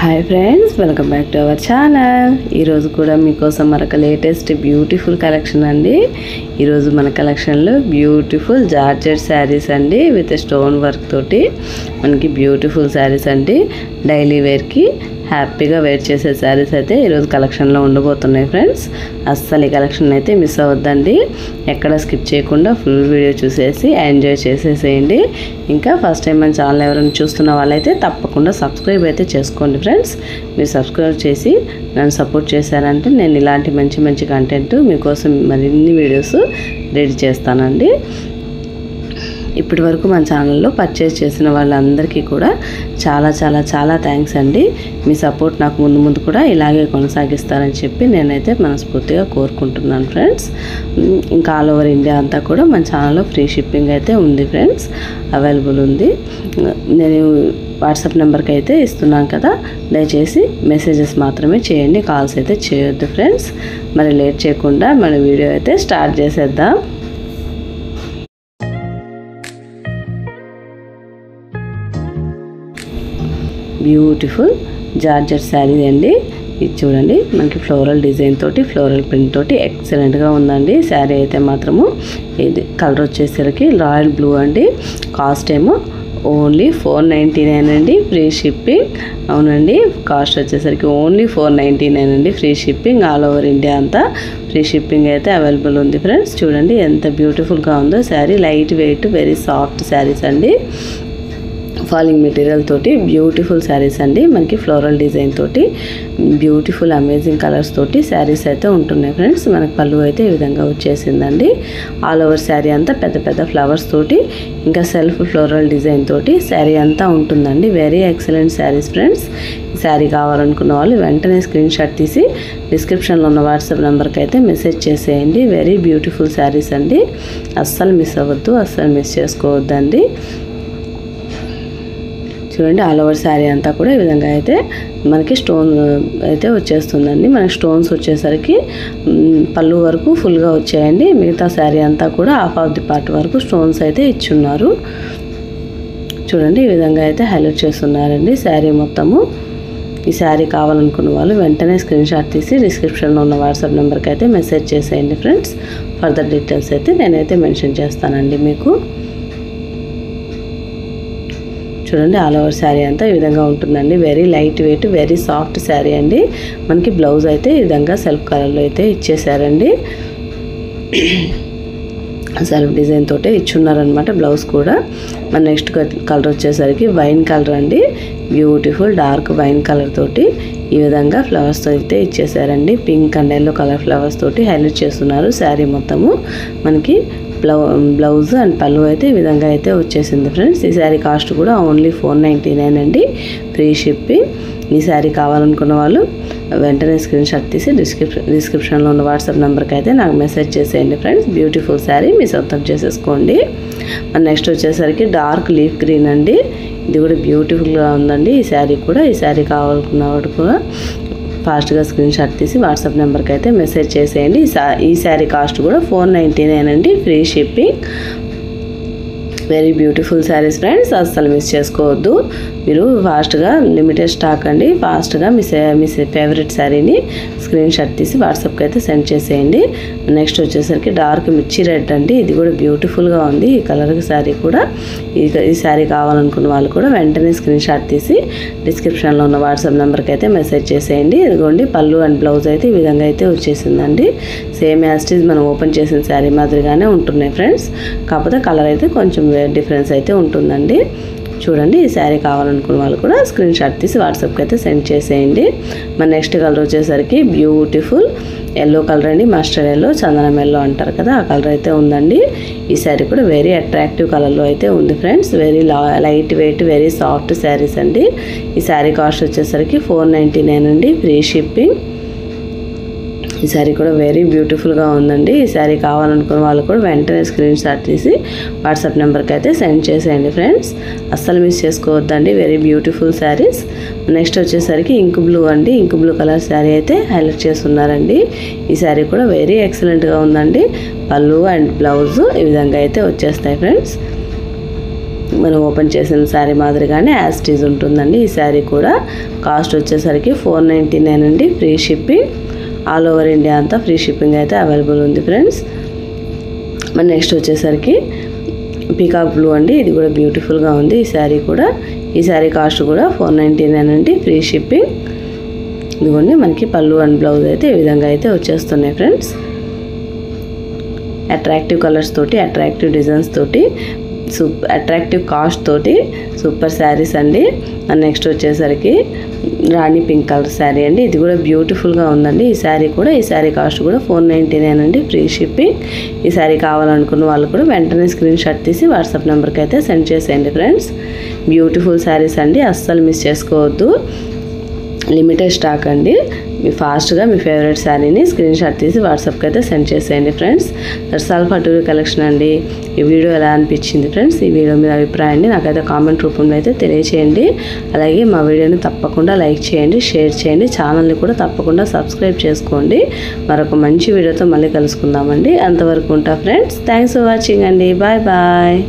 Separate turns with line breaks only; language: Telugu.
Hi friends, welcome back to our channel. ఈరోజు కూడా మీకోసం మరొక లేటెస్ట్ బ్యూటిఫుల్ కలెక్షన్ అండి. ఈరోజు మన కలెక్షన్లో బ్యూటిఫుల్ జార్జెట్ శారీస్ అండి విత్ స్టోన్ వర్క్ తోటి మనకి బ్యూటిఫుల్ శారీస్ అండి. డైలీ వేర్కి హ్యాపీగా వేర్ చేసే శారీస్ అయితే ఈరోజు కలెక్షన్లో ఉండబోతున్నాయి ఫ్రెండ్స్. అస్సలు ఈ కలెక్షన్ అయితే మిస్ అవ్వద్దండి. ఎక్కడ స్కిప్ చేయకుండా ఫుల్ వీడియో చూసేసి ఎంజాయ్ చేసేసేయండి. ఇంకా ఫస్ట్ టైం మన ఛానల్ ఎవరైనా చూస్తున్న వాళ్ళైతే తప్పకుండా సబ్స్క్రైబ్ అయితే చేసుకోండి ఫ్రెండ్స్. మీరు సబ్స్క్రైబ్ చేసి నన్ను సపోర్ట్ చేశారంటే నేను ఇలాంటి మంచి మంచి కంటెంట్ మీకోసం మరిన్ని వీడియోస్ రెడీ చేస్తానండి. ఇప్పటి వరకు మన ఛానల్లో పర్చేస్ చేసిన వాళ్ళందరికీ కూడా చాలా చాలా చాలా థ్యాంక్స్ అండి. మీ సపోర్ట్ నాకు ముందు ముందు కూడా ఇలాగే కొనసాగిస్తారని చెప్పి నేనైతే మనస్ఫూర్తిగా కోరుకుంటున్నాను ఫ్రెండ్స్. ఇంకా ఆల్ ఓవర్ ఇండియా అంతా కూడా మన ఛానల్లో ఫ్రీ షిప్పింగ్ అయితే ఉంది ఫ్రెండ్స్, అవైలబుల్ ఉంది. నేను వాట్సాప్ నెంబర్కి అయితే ఇస్తున్నాను కదా, దయచేసి మెసేజెస్ మాత్రమే చేయండి, కాల్స్ అయితే చేయొద్దు ఫ్రెండ్స్. మరి లేట్ చేయకుండా మన వీడియో అయితే స్టార్ట్ చేసేద్దాం. బ్యూటిఫుల్ జార్జెట్ శారీ అండి. ఇది చూడండి, మనకి ఫ్లోరల్ డిజైన్ తోటి ఫ్లోరల్ ప్రింట్ తోటి ఎక్సలెంట్గా ఉందండి. శారీ అయితే మాత్రము ఇది కలర్ వచ్చేసరికి రాయల్ బ్లూ అండి. కాస్ట్ ఏమో ఓన్లీ 499 అండి, ఫ్రీ షిప్పింగ్. అవునండి, కాస్ట్ వచ్చేసరికి ఓన్లీ 499 అండి, free shipping. All over India అంతా ఫ్రీ షిప్పింగ్ అయితే అవైలబుల్ ఉంది ఫ్రెండ్స్. చూడండి ఎంత బ్యూటిఫుల్గా ఉందో sari. Light weight very soft saris అండి. ఫాలింగ్ మెటీరియల్ తోటి బ్యూటిఫుల్ శారీస్ అండి. మనకి ఫ్లోరల్ డిజైన్ తోటి బ్యూటిఫుల్ అమేజింగ్ కలర్స్ తోటి శారీస్ అయితే ఉంటున్నాయి ఫ్రెండ్స్. మనకి పళ్ళు అయితే ఈ విధంగా వచ్చేసిందండి. ఆల్ ఓవర్ శారీ అంతా పెద్ద పెద్ద ఫ్లవర్స్ తోటి ఇంకా సెల్ఫ్ ఫ్లోరల్ డిజైన్ తోటి శారీ అంతా ఉంటుందండి. Very excellent saris friends. ఈ శారీ కావాలనుకున్న వాళ్ళు వెంటనే స్క్రీన్ షాట్ తీసి డిస్క్రిప్షన్లో ఉన్న వాట్సాప్ నెంబర్కి అయితే మెసేజ్ చేసేయండి. వెరీ బ్యూటిఫుల్ శారీస్ అండి. అస్సలు మిస్ అవ్వద్దు, అస్సలు మిస్ చేసుకోవద్దండి. చూడండి, ఆల్ ఓవర్ శారీ అంతా కూడా ఈ విధంగా అయితే మనకి స్టోన్ అయితే వచ్చేస్తుందండి. మనకి స్టోన్స్ వచ్చేసరికి పళ్ళు వరకు ఫుల్గా వచ్చాయండి. మిగతా శారీ అంతా కూడా హాఫ్ ఆఫ్ ది పార్ట్ వరకు స్టోన్స్ అయితే ఇచ్చున్నారు. చూడండి, ఈ విధంగా అయితే హైలైట్ చేస్తున్నారండి శారీ మొత్తము. ఈ శారీ కావాలనుకున్న వాళ్ళు వెంటనే స్క్రీన్ షాట్ తీసి డిస్క్రిప్షన్లో ఉన్న వాట్సాప్ నెంబర్కి అయితే మెసేజ్ చేసేయండి ఫ్రెండ్స్. ఫర్దర్ డీటెయిల్స్ అయితే నేనైతే మెన్షన్ చేస్తానండి మీకు. చూడండి, ఆల్ ఓవర్ శారీ అంతా ఈ విధంగా ఉంటుందండి. Very light weight very soft sari అండి. మనకి బ్లౌజ్ అయితే ఈ విధంగా సెల్ఫ్ కలర్లో అయితే ఇచ్చేసారండి. సెల్ఫ్ డిజైన్ తోటే ఇచ్చున్నారనమాట బ్లౌజ్ కూడా. మన నెక్స్ట్ కలర్ వచ్చేసరికి వైన్ కలర్ అండి. బ్యూటిఫుల్ డార్క్ వైన్ కలర్ తోటి ఈ విధంగా ఫ్లవర్స్ అయితే ఇచ్చేసారండి. Pink and yellow colour flowers తోటి హైలైట్ చేస్తున్నారు శారీ మొత్తము. మనకి బ్లౌజ్ అండ్ పళ్ళు అయితే ఈ విధంగా అయితే వచ్చేసింది ఫ్రెండ్స్. ఈ శారీ కాస్ట్ కూడా ఓన్లీ 499 అండి, ఫ్రీ షిప్పింగ్. ఈ శారీ కావాలనుకున్న వాళ్ళు వెంటనే స్క్రీన్ షాట్ తీసి డిస్క్రిప్షన్లో ఉన్న వాట్సాప్ నెంబర్కి అయితే నాకు మెసేజ్ చేసేయండి ఫ్రెండ్స్. బ్యూటిఫుల్ శారీ మీ సొంతం చేసేసుకోండి. మన నెక్స్ట్ వచ్చేసరికి డార్క్ లీఫ్ గ్రీన్ అండి. ఇది కూడా బ్యూటిఫుల్గా ఉందండి. ఈ శారీ కూడా, ఈ శారీ కావాలనుకున్న వాడు కూడా ఫాస్ట్గా స్క్రీన్ షాట్ తీసి వాట్సాప్ నెంబర్కి అయితే మెసేజ్ చేసేయండి. ఈ శారీ కాస్ట్ కూడా 499 అండి, free shipping. Very beautiful saris friends, అస్సలు మిస్ చేసుకోవద్దు. మీరు ఫాస్ట్గా లిమిటెడ్ స్టాక్ అండి, ఫాస్ట్గా మీ ఫేవరెట్ శారీని స్క్రీన్ షాట్ తీసి వాట్సాప్కి అయితే సెండ్ చేసేయండి. నెక్స్ట్ వచ్చేసరికి డార్క్ మిర్చి రెడ్ అండి. ఇది కూడా బ్యూటిఫుల్గా ఉంది. ఈ కలర్ శారీ కూడా. ఈ శారీ కావాలనుకున్న వాళ్ళు కూడా వెంటనే స్క్రీన్ షాట్ తీసి డిస్క్రిప్షన్లో ఉన్న వాట్సాప్ నెంబర్కి అయితే మెసేజ్ చేసేయండి. ఇదిగోండి, పళ్ళు అండ్ బ్లౌజ్ అయితే ఈ విధంగా అయితే వచ్చేసిందండి. సేమ్ యాజ్ ఇట్ ఈజ్ మనం ఓపెన్ చేసిన శారీ మాదిరిగానే ఉంటున్నాయి ఫ్రెండ్స్. కాకపోతే కలర్ అయితే కొంచెం డిఫరెన్స్ అయితే ఉంటుందండి. చూడండి, ఈ శారీ కావాలనుకున్న వాళ్ళు కూడా స్క్రీన్ షాట్ తీసి వాట్సాప్కి అయితే సెండ్ చేసేయండి. మన నెక్స్ట్ కలర్ వచ్చేసరికి బ్యూటిఫుల్ ఎల్లో కలర్ అండి. మస్టర్డ్ ఎల్లో, చందనం ఎల్లో అంటారు కదా, ఆ కలర్ అయితే ఉందండి. ఈ శారీ కూడా వెరీ అట్రాక్టివ్ కలర్లో అయితే ఉంది friends. Very light weight very soft saris అండి. ఈ శారీ కాస్ట్ వచ్చేసరికి 499 అండి, ఫ్రీ షిప్పింగ్. ఈ శారీ కూడా వెరీ బ్యూటిఫుల్గా ఉందండి. ఈ శారీ కావాలనుకున్న వాళ్ళు కూడా వెంటనే స్క్రీన్ షాట్ తీసి వాట్సాప్ నెంబర్కి అయితే సెండ్ చేసేయండి ఫ్రెండ్స్. అస్సలు మిస్ చేసుకోవద్దండి, వెరీ బ్యూటిఫుల్ శారీస్. నెక్స్ట్ వచ్చేసరికి ఇంక్ బ్లూ అండి. ఇంక్ బ్లూ కలర్ శారీ అయితే హైలైట్ చేస్తున్నారండి. ఈ శారీ కూడా వెరీ ఎక్సలెంట్గా ఉందండి. పళ్ళు అండ్ బ్లౌజ్ ఈ విధంగా అయితే వచ్చేస్తాయి ఫ్రెండ్స్. మనం ఓపెన్ చేసిన శారీ మాదిరిగానే యాజ్ ఇట్ ఈజ్ ఉంటుందండి. ఈ శారీ కూడా కాస్ట్ వచ్చేసరికి 499 అండి. Free shipping, all over India అంతా ఫ్రీ షిప్పింగ్ అయితే అవైలబుల్ ఉంది ఫ్రెండ్స్. మరి నెక్స్ట్ వచ్చేసరికి పీకాక్ బ్లూ అండి. ఇది కూడా బ్యూటిఫుల్గా ఉంది ఈ శారీ కూడా. ఈ శారీ కాస్ట్ కూడా 499 అండి. Free shipping. ఇదిగోండి మనకి పళ్ళు అండ్ బ్లౌజ్ అయితే ఈ విధంగా అయితే వచ్చేస్తున్నాయి ఫ్రెండ్స్. అట్రాక్టివ్ కలర్స్ తోటి, అట్రాక్టివ్ డిజైన్స్ తోటి, అట్రాక్టివ్ కాస్ట్ తోటి సూపర్ శారీస్ అండి. అండ్ నెక్స్ట్ వచ్చేసరికి రాణి పింక్ కలర్ శారీ అండి. ఇది కూడా బ్యూటిఫుల్గా ఉందండి ఈ శారీ కూడా. ఈ శారీ కాస్ట్ కూడా 499 అండి. Free shipping. ఈ శారీ కావాలనుకున్న వాళ్ళు కూడా వెంటనే స్క్రీన్ షాట్ తీసి వాట్సాప్ నెంబర్కి అయితే సెండ్ చేసేయండి ఫ్రెండ్స్. బ్యూటిఫుల్ శారీస్ అండి, అస్సలు మిస్ చేసుకోవద్దు. లిమిటెడ్ స్టాక్ అండి. మీ ఫాస్ట్గా మీ ఫేవరెట్ శారీని స్క్రీన్ షాట్ తీసి వాట్సాప్కి అయితే సెండ్ చేసేయండి friends. That's all for today collection అండి. ఈ వీడియో ఎలా అనిపించింది ఫ్రెండ్స్? ఈ వీడియో మీద అభిప్రాయాన్ని నాకైతే కామెంట్ రూపంలో అయితే తెలియచేయండి. అలాగే మా వీడియోని తప్పకుండా లైక్ చేయండి, షేర్ చేయండి, ఛానల్ని కూడా తప్పకుండా సబ్స్క్రైబ్ చేసుకోండి. మరొక మంచి వీడియోతో మళ్ళీ కలుసుకుందామండి. అంతవరకు ఉంటా ఫ్రెండ్స్. థ్యాంక్స్ ఫర్ వాచింగ్ అండి. Bye bye.